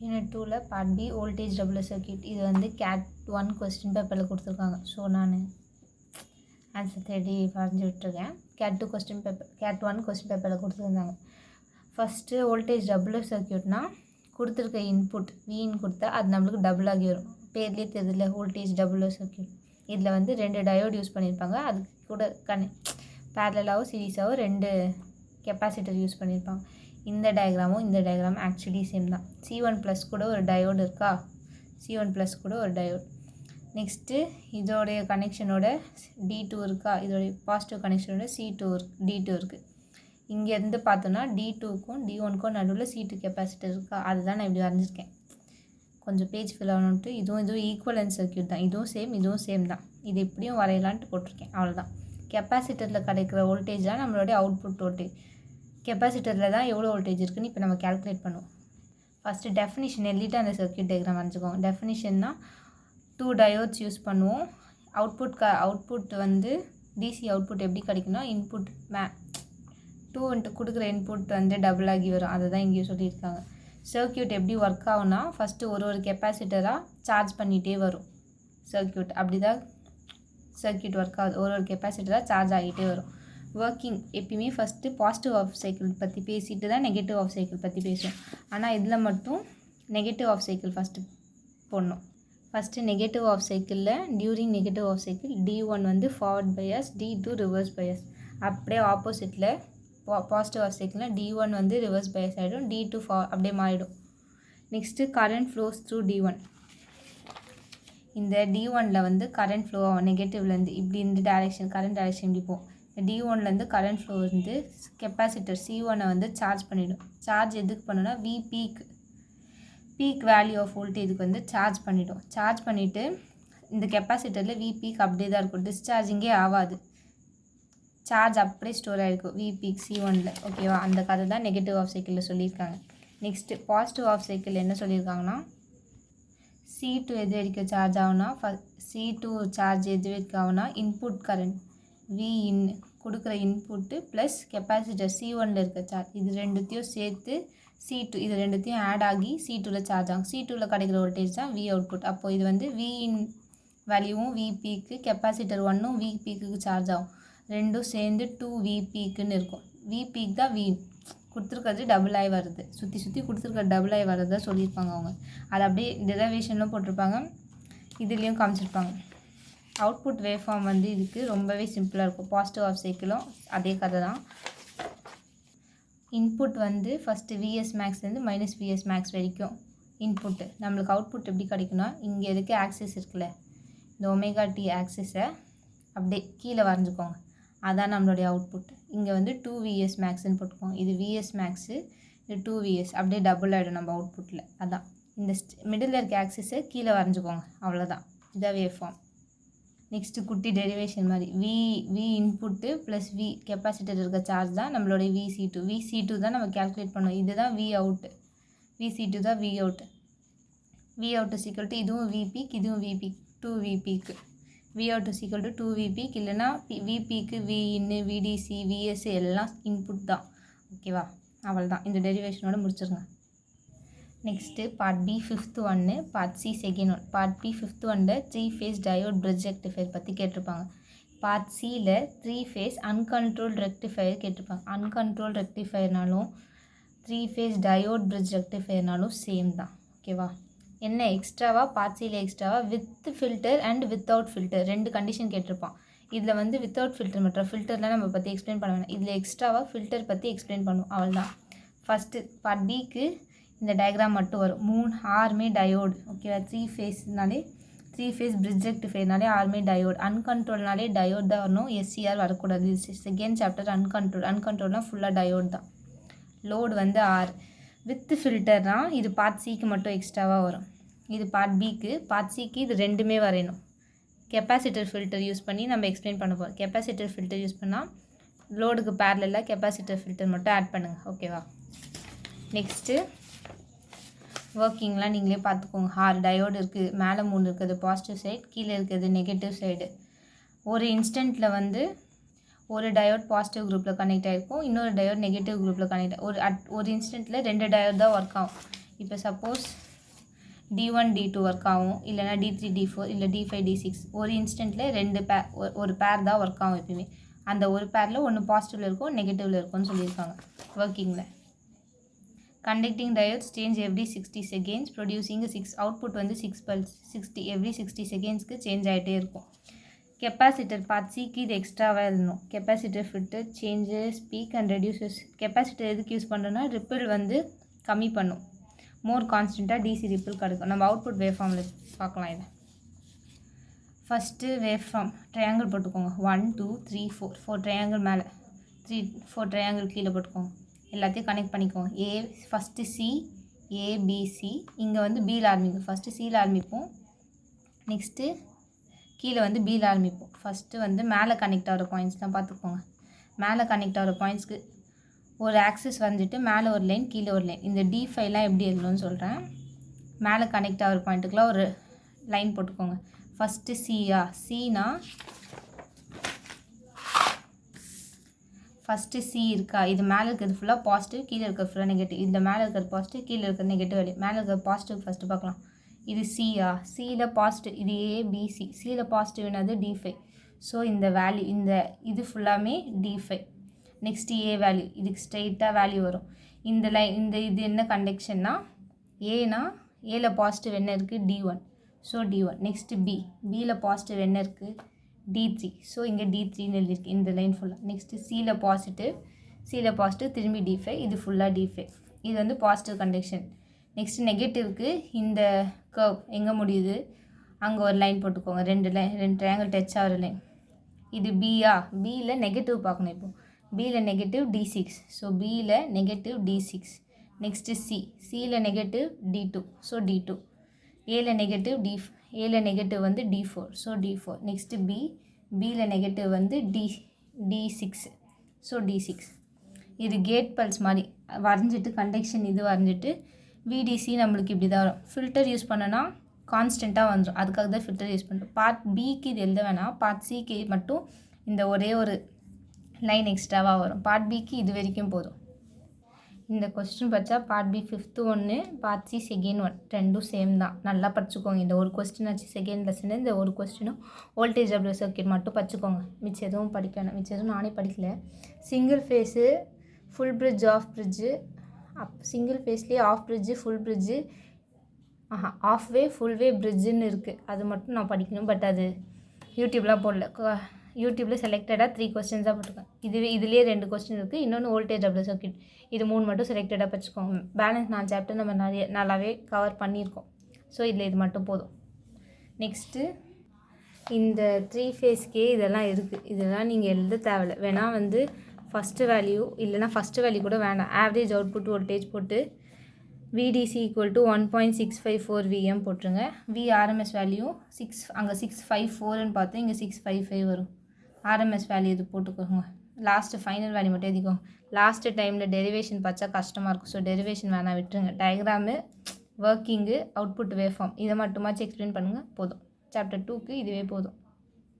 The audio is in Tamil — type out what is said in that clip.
யூனிட் 2ல் part B voltage double circuit. இது வந்து கேட் 1 கொஸ்டின் பேப்பரில் கொடுத்துருக்காங்க. ஸோ நான் ஆன்சர் தேடி வரைஞ்சி விட்டுருக்கேன். கேட் 1 கொஸ்டின் பேப்பரில் கொடுத்துருந்தாங்க. ஃபஸ்ட்டு வோல்டேஜ் டபுள் சர்க்யூட்னா கொடுத்துருக்க இன்புட் வின்னு கொடுத்தா அது நம்மளுக்கு டபுள் ஆகி வரும். பேர்லேயே தெரியல வோல்டேஜ் டபுள் சர்க்யூட். இதில் வந்து 2 டயோடு யூஸ் பண்ணியிருப்பாங்க. அது கூட பேரலாகவும் சீரீஸாகவும் 2 கெப்பாசிட்டர் யூஸ் பண்ணியிருப்பாங்க. இந்த டயக்ராம் ஆக்சுவலி சேம் தான். C1+ கூட ஒரு டயோடு இருக்கா, C1+ கூட ஒரு டயோடு. நெக்ஸ்ட்டு இதோடைய கனெக்ஷனோட D2 இருக்கா, இதோடைய பாசிட்டிவ் கனெக்ஷனோட D2 இருக்குது. இங்கேருந்து பார்த்தோன்னா D2க்கும் D1க்கும் நடுவில் C2 கெப்பாசிட்டர் இருக்கா, அதுதான் நான் இப்படி வரைஞ்சிருக்கேன். கொஞ்சம் பேஜ் ஃபில் ஆகணுன்ட்டு. இதுவும் ஈக்குவலன்ட் சர்க்யூட் தான். இதுவும் சேம் தான். இது எப்படியும் வரையலான்ட்டு போட்டிருக்கேன், அவ்வளோதான். கெப்பாசிட்டரில் கிடைக்கிற வோல்டேஜ் தான் நம்மளுடைய அவுட்புட் வோல்டேஜ். கெப்பாசிட்டரில் தான் எவ்வளோ வோல்டேஜ் இருக்குன்னு இப்போ நம்ம கேல்குலேட் பண்ணுவோம். ஃபஸ்ட்டு டெஃபினிஷன் எழுதிட்டு அந்த சர்க்யூட் டயக்ராம் வரைஞ்சிக்கோங்க. டெஃபினிஷன்னா 2 டயோட்ஸ் யூஸ் பண்ணுவோம். அவுட்புட் வந்து டிசி அவுட்புட் எப்படி கிடைக்குன்னா இன்புட் 2 கொடுக்குற இன்புட் வந்து டபுள் ஆகி வரும். அதை தான் இங்கேயும் சொல்லியிருக்காங்க. சர்க்யூட் எப்படி ஒர்க் ஆகும்னா ஃபஸ்ட்டு ஒரு கெப்பாசிட்டராக சார்ஜ் பண்ணிகிட்டே வரும் சர்க்யூட். அப்படி தான் சர்க்யூட் ஒர்க் ஆகுது. ஒரு கெப்பாசிட்டராக சார்ஜ் ஆகிட்டே வரும். ஒர்க்கிங் எப்பயுமே ஃபஸ்ட்டு பாசிட்டிவ் ஆஃப் சைக்கிள் பற்றி பேசிட்டு தான் நெகட்டிவ் ஆஃப் சைக்கிள் பற்றி பேசுவோம். ஆனால் இதில் மட்டும் நெகட்டிவ் ஆஃப் சைக்கிள் ஃபஸ்ட்டு போடணும். ஃபஸ்ட்டு நெகட்டிவ் ஆஃப் சைக்கிளில் during negative half cycle D1 வந்து forward bias, D2 reverse bias. அப்படியே ஆப்போசிட்டில் பாசிட்டிவ் ஆஃப் சைக்கிளில் D1 வந்து ரிவர்ஸ் பயாஸ் ஆகிடும், D2 அப்படியே மாறிடும். Next current flows through D1. இந்த D1ல் வந்து கரண்ட் ஃப்ளோ ஆகும். நெகட்டிவ்லேருந்து இப்படி இந்த டைரெக்ஷன் கரண்ட் டைரெக்ஷன் இப்படி போகும். D1லேருந்து கரண்ட் ஃப்ளோ வந்து கெப்பாசிட்டர் C1 வந்து சார்ஜ் பண்ணிவிடும். சார்ஜ் எதுக்கு பண்ணுன்னா பீக் வேல்யூ ஆஃப் வோல்டேஜுக்கு வந்து சார்ஜ் பண்ணிவிடும். சார்ஜ் பண்ணிவிட்டு இந்த கெப்பாசிட்டரில் பீக் அப்படியே தான் இருக்கும். டிஸ்சார்ஜிங்கே ஆகாது. சார்ஜ் அப்படியே ஸ்டோர் ஆகிருக்கும் பீக் C1ல். ஓகேவா? அந்த கதை தான் நெகட்டிவ் ஆஃப் சைக்கிளில் சொல்லியிருக்காங்க. நெக்ஸ்ட்டு பாசிட்டிவ் ஆஃப் சைக்கிள் என்ன சொல்லியிருக்காங்கன்னா C2 எது வரைக்கும் சார்ஜ் ஆகுனா C2 சார்ஜ் எது வரைக்கும் ஆகுனா இன்புட் கரண்ட் Vin கொடுக்குற இன்புட்டு ப்ளஸ் கெப்பாசிட்டர் C1ல் இருக்க சார்ஜ், இது ரெண்டுத்தையும் சேர்த்து C2 இது ரெண்டுத்தையும் ஆட் ஆகி C2ல் சார்ஜ் ஆகும். C2ல் கிடைக்கிற வோல்டேஜ் தான் V அவுட்புட். அப்போது இது வந்து Vin வேல்யூவும் Vpக்கு, கெப்பாசிட்டர் 1ம் Vpக்கு சார்ஜ் ஆகும். ரெண்டும் சேர்ந்து 2Vpக்குன்னு இருக்கும். Vpக்கு தான் V கொடுத்துருக்கிறது டபுள் ஆகி வருது. சுற்றி கொடுத்துருக்கிறது டபுள் ஆகி வர்றதா சொல்லியிருப்பாங்க அவங்க. அதை அப்படியே டெரிவேஷன்லாம் போட்டிருப்பாங்க, இதுலேயும் காமிச்சிருப்பாங்க. அவுட்புட் வேவ் ஃபார்ம் வந்து இதுக்கு ரொம்பவே சிம்பிளாக இருக்கும். பாசிட்டிவ் ஆஃப் சைக்கிளும் அதே கதை தான். இன்புட் வந்து ஃபஸ்ட்டு Vs மேக்ஸ்லேருந்து -Vs மேக்ஸ் வரைக்கும் இன்புட்டு. நம்மளுக்கு அவுட்புட் எப்படி கிடைக்குன்னா இங்கே இருக்க ஆக்சிஸ் இருக்குல்ல, இந்த ωt ஆக்சிஸை அப்படியே கீழே வரைஞ்சிக்கோங்க. அதான் நம்மளுடைய அவுட்புட். இங்கே வந்து 2Vs மேக்ஸ்ன்னு போட்டுக்கோங்க. இது Vs மேக்ஸு, இது 2Vs அப்படியே டபுள் ஆகிடும் நம்ம அவுட்புட்டில். அதான் இந்த மிடில் இருக்க ஆக்சிஸை கீழே வரைஞ்சிக்கோங்க. அவ்வளோதான், இதான் வேவ் ஃபார்ம். நெக்ஸ்ட்டு குட்டி டெரிவேஷன் மாதிரி V input plus V capacitor இருக்க சார்ஜ் தான் நம்மளுடைய VC2 தான் நம்ம கேல்குலேட் பண்ணோம். இதுதான் V அவுட்டு, VC2 தான் V அவுட்டு. V அவுட்டு சீக்கிரம் இதுவும் Vபீக், இதுவும் Vபீக், 2Vபீக்கு. V அவுட்டு சீக்கிரம் 2Vபீக். இல்லைனா Vபீக்கு Vin, VDC, VS எல்லாம் இன்புட் தான். ஓகேவா? அவ்வளோதான். இந்த டெரிவேஷனோட முடிச்சிருங்க. Next part B 5th 1, part C 2nd 1. Part B 5th 1ல் 3 phase டயோட் பிரிட்ஜ் ரெக்டிஃபையர் பற்றி கேட்டிருப்பாங்க. பார்ட் சியில் 3 phase அன்கண்ட்ரோல்டு ரெக்டிஃபையர் கேட்டிருப்பாங்க. அன்கண்ட்ரோல்டு ரெக்டிஃபையர்னாலும் 3 phase டயோட் பிரிட்ஜ் ரெக்டிஃபையர்னாலும் சேம் தான். ஓகேவா? என்ன எக்ஸ்ட்ராவாக பார்ட் சியில் எக்ஸ்ட்ராவாக with filter and without filter 2 condition கேட்டிருப்பான். இதில் வந்து வித்தவுட் ஃபில்டர் மட்டும், ஃபில்டர்லாம் நம்ம பற்றி எக்ஸ்பிளைன் பண்ண வேணாம். இதில் எக்ஸ்ட்ராவாக ஃபில்டர் பற்றி எக்ஸ்பிளைன் பண்ணுவோம். அவ்வளோதான். ஃபஸ்ட்டு பார்ட் பிக்கு இந்த டயக்ராம் மட்டும் வரும். 3 ஆர்மே டயோடு. ஓகேவா? 3 phaseனாலே 3 phase பிரிட்ஜ் ரெக்டிஃபையர்னாலே ஆர்மே டயோடு. அன்கண்ட்ரோல்னாலே டயோட் தான் வரணும், SCR வரக்கூடாது. செகண்ட் சாப்டர் அன்கண்ட்ரோல்னால் ஃபுல்லாக டயோட் தான். லோடு வந்து R. வித் ஃபில்டர்னால் இது பார்ட் சிக்கு மட்டும் எக்ஸ்ட்ராவாக வரும். இது பார்ட் பிக்கு. பார்ட் சிக்கு இது ரெண்டுமே வரையணும். கெப்பாசிட்டர் ஃபில்டர் யூஸ் பண்ணி நம்ம எக்ஸ்பிளைன் பண்ண போகிறோம். கெப்பாசிட்டர் ஃபில்டர் யூஸ் பண்ணால் லோடுக்கு பேரலாக கெப்பாசிட்டர் ஃபில்டர் மட்டும் ஆட் பண்ணுங்கள். ஓகேவா? நெக்ஸ்ட்டு ஒர்க்கிங்லாம் நீங்களே பார்த்துக்கோங்க. 6 டயோடு இருக்குது. மேலே 3 இருக்குது பாசிட்டிவ் சைடு, கீழே இருக்கிறது நெகட்டிவ் சைடு. ஒரு இன்ஸ்டண்ட்டில் வந்து ஒரு டயோட் பாசிட்டிவ் குரூப்பில் கனெக்ட் ஆகிருக்கும், இன்னொரு டயோட் நெகட்டிவ் குரூப்பில் கனெக்ட் ஒரு இன்ஸ்டண்ட்டில் 2 டயோட் தான் ஒர்க் ஆகும். இப்போ சப்போஸ் D1 D2 ஒர்க் ஆகும், இல்லைனா D3 D4 இல்லை D5 D6. ஒரு இன்ஸ்டன்ட்டில் ரெண்டு ஒரு பேர் தான் ஒர்க் ஆகும் எப்பயுமே. அந்த ஒரு பேரில் ஒன்று பாசிட்டிவில் இருக்கும், நெகட்டிவில் இருக்கும்னு சொல்லியிருக்காங்க ஒர்க்கிங்கில். Conducting diodes change every 60 seconds producing 6 output வந்து 6 பல்ஸ் 60 எவ்ரி 60 செகண்ட்ஸ்க்கு சேஞ்ச் ஆகிட்டே இருக்கும். கெப்பாசிட்டர் பார்ட் சிக்கு இது எக்ஸ்ட்ராவாக எழுதணும். Capacitor filter changes peak and reduces. Capacitor எதுக்கு யூஸ் பண்ணுறோன்னா ரிப்பிள் வந்து கம்மி பண்ணும், மோர் கான்ஸ்டண்ட்டாக டிசி ரிப்பிள் கிடைக்கும். நம்ம அவுட்புட் வேவ் ஃபார்மில் பார்க்கலாம். இதை ஃபஸ்ட்டு வேவ் ஃபார்ம் ட்ரையாங்கிள் போட்டுக்கோங்க. 1 2 3 4 ட்ரையாங்கிள் மேலே 4 ட்ரையாங்கிள் கீழே போட்டுக்கோங்க. எல்லாத்தையும் கனெக்ட் பண்ணிக்கோங்க. ஃபஸ்ட்டு சி ஏபிசி, இங்கே வந்து பியில் ஆரம்பிக்கும். ஃபஸ்ட்டு சியில் ஆரம்பிப்போம், நெக்ஸ்ட்டு கீழே வந்து பியில் ஆரம்பிப்போம். ஃபஸ்ட்டு வந்து மேலே கனெக்ட் ஆகிற பாயிண்ட்ஸ் தான் பார்த்துக்கோங்க. மேலே கனெக்ட் ஆகிற பாயிண்ட்ஸ்க்கு ஒரு ஆக்சிஸ் வந்துட்டு மேலே ஒரு லைன் கீழே ஒரு லைன். இந்த D5லாம் எப்படி எழுதணும்னு சொல்கிறேன். மேலே கனெக்ட் ஆகிற பாயிண்ட்டுக்குலாம் ஒரு லைன் போட்டுக்கோங்க. ஃபஸ்ட்டு சியா, சினா ஃபஸ்ட்டு சி இருக்கா, இது மேலே இருக்கிறது ஃபுல்லாக பாசிட்டிவ், கீழே இருக்கிறது ஃபுல்லாக நெகட்டிவ். இந்த மேலே இருக்கிறது பாசிட்டிவ், கீழே இருக்கிறது நெகட்டிவ் வேல்யூ. மேலே இருக்கிறது பாசிட்டிவ் ஃபஸ்ட்டு பார்க்கலாம். இது சியா, சியில் பாசிட்டிவ், இது ஏபிசி, சியில் பாசிட்டிவ்னது D5. ஸோ இந்த வேல்யூ இது ஃபுல்லாமே D5. நெக்ஸ்ட்டு ஏ வேல்யூ, இதுக்கு ஸ்ட்ரெயிட்டாக வேல்யூ வரும். இந்த லைன் இது என்ன கண்டக்ஷன்னா ஏனா, ஏல பாசிட்டிவ் என்ன இருக்குது D1. So D1. நெக்ஸ்ட்டு பியில் பாசிட்டிவ் என்ன இருக்குது D3. ஸோ இங்கே D3ன்னு எழுதியிருக்கு இந்த லைன் ஃபுல்லாக. நெக்ஸ்ட்டு சியில் பாசிட்டிவ் திரும்பி D5, இது ஃபுல்லாக D5. இது வந்து பாசிட்டிவ் கண்டக்ஷன். நெக்ஸ்ட்டு நெகட்டிவ்க்கு இந்த கர்வ் எங்கே முடியுது அங்கே ஒரு லைன் போட்டுக்கோங்க. ரெண்டு ட்ரையாங்கிள் டச் ஆகிற லைன். இது பியில் நெகட்டிவ் பார்க்கணும். இப்போது பியில் நெகட்டிவ் D6. ஸோ பியில் நெகட்டிவ் D6. நெக்ஸ்ட்டு சியில் நெகட்டிவ் D2. So D2. ஏல நெகட்டிவ் வந்து D4. So D4. நெக்ஸ்ட்டு பியில் நெகட்டிவ் வந்து D6. So D6. இது கேட் பல்ஸ் மாதிரி வரைஞ்சிட்டு கண்டக்ஷன் இது வரைஞ்சிட்டு விடிசி நம்மளுக்கு இப்படி தான் வரும். ஃபில்டர் யூஸ் பண்ணனா கான்ஸ்டண்ட்டாக வந்துடும், அதுக்காக தான் ஃபில்டர் யூஸ் பண்ணுறோம். பார்ட் பிக்கு இது எழுத வேணாம், பார்ட் சிக்கு மட்டும் இந்த ஒரே ஒரு லைன் எக்ஸ்ட்ராவாக வரும். பார்ட் பிக்கு இது வரைக்கும் போதும். இந்த கொஸ்டின் படித்தா part B 5th 1, part C 2nd 1 ரெண்டும் சேம் தான். நல்லா படிச்சுக்கோங்க. இந்த ஒரு கொஸ்டின் ஆச்சு செகண்ட் லெசன். இந்த ஒரு கொஸ்டினும் வோல்டேஜ் டபுள் சர்க்யூட் மட்டும் படிச்சுக்கோங்க. மிச்சம் எதுவும் படிக்கணும். மிச்சம் எதுவும் நானே படிக்கல. Single phase full bridge half bridge, single ஃபேஸ்லேயே half bridge full bridge half way full way பிரிட்ஜுன்னு இருக்குது. அது மட்டும் நான் படிக்கணும். பட் அது யூடியூப்லாம் போடல. யூடியூப்பில் செலக்டடாக 3 கொஸ்டின்ஸாக போட்டிருக்கேன். இதுலேயே 2 கொஸ்டின் இருக்குது. இன்னொன்று வோல்டேஜ் டபுள் சர்க்யூட். இது 3 மட்டும் செலக்டடாக படிச்சுக்கோங்க. பேலன்ஸ் 4 சாப்டர் நம்ம நல்லாவே கவர் பண்ணியிருக்கோம். ஸோ இதில் இது மட்டும் போதும். நெக்ஸ்ட்டு இந்த 3 ஃபேஸ்க்கே இதெல்லாம் இருக்குது. இதெல்லாம் நீங்கள் எழுத தேவையில்லை. வேணால் வந்து ஃபஸ்ட்டு வேல்யூ இல்லைனா ஃபஸ்ட்டு வேல்யூ கூட வேணாம். ஆவரேஜ் அவுட்புட் வோல்டேஜ் போட்டு VDC = 1.654 VM போட்டுருங்க. RMS வேல்யூ 6, அங்கே 654ன்னு பார்த்தோம், இங்கே 655 வரும். RMS வேல்யூ இது போட்டுக்கோங்க. லாஸ்ட்டு ஃபைனல் வேல்யூ மட்டும் எழுதிக்கோங்க. லாஸ்ட்டு டைமில் டெரிவேஷன் பார்த்தா கஷ்டமாக இருக்கும். ஸோ டெரிவேஷன் வேணாம், விட்டுருங்க. Diagram, working, output wave form இதை மட்டுமாச்சும் எக்ஸ்பிளைன் பண்ணுங்கள், போதும். சாப்டர் 2க்கு இதுவே போதும்.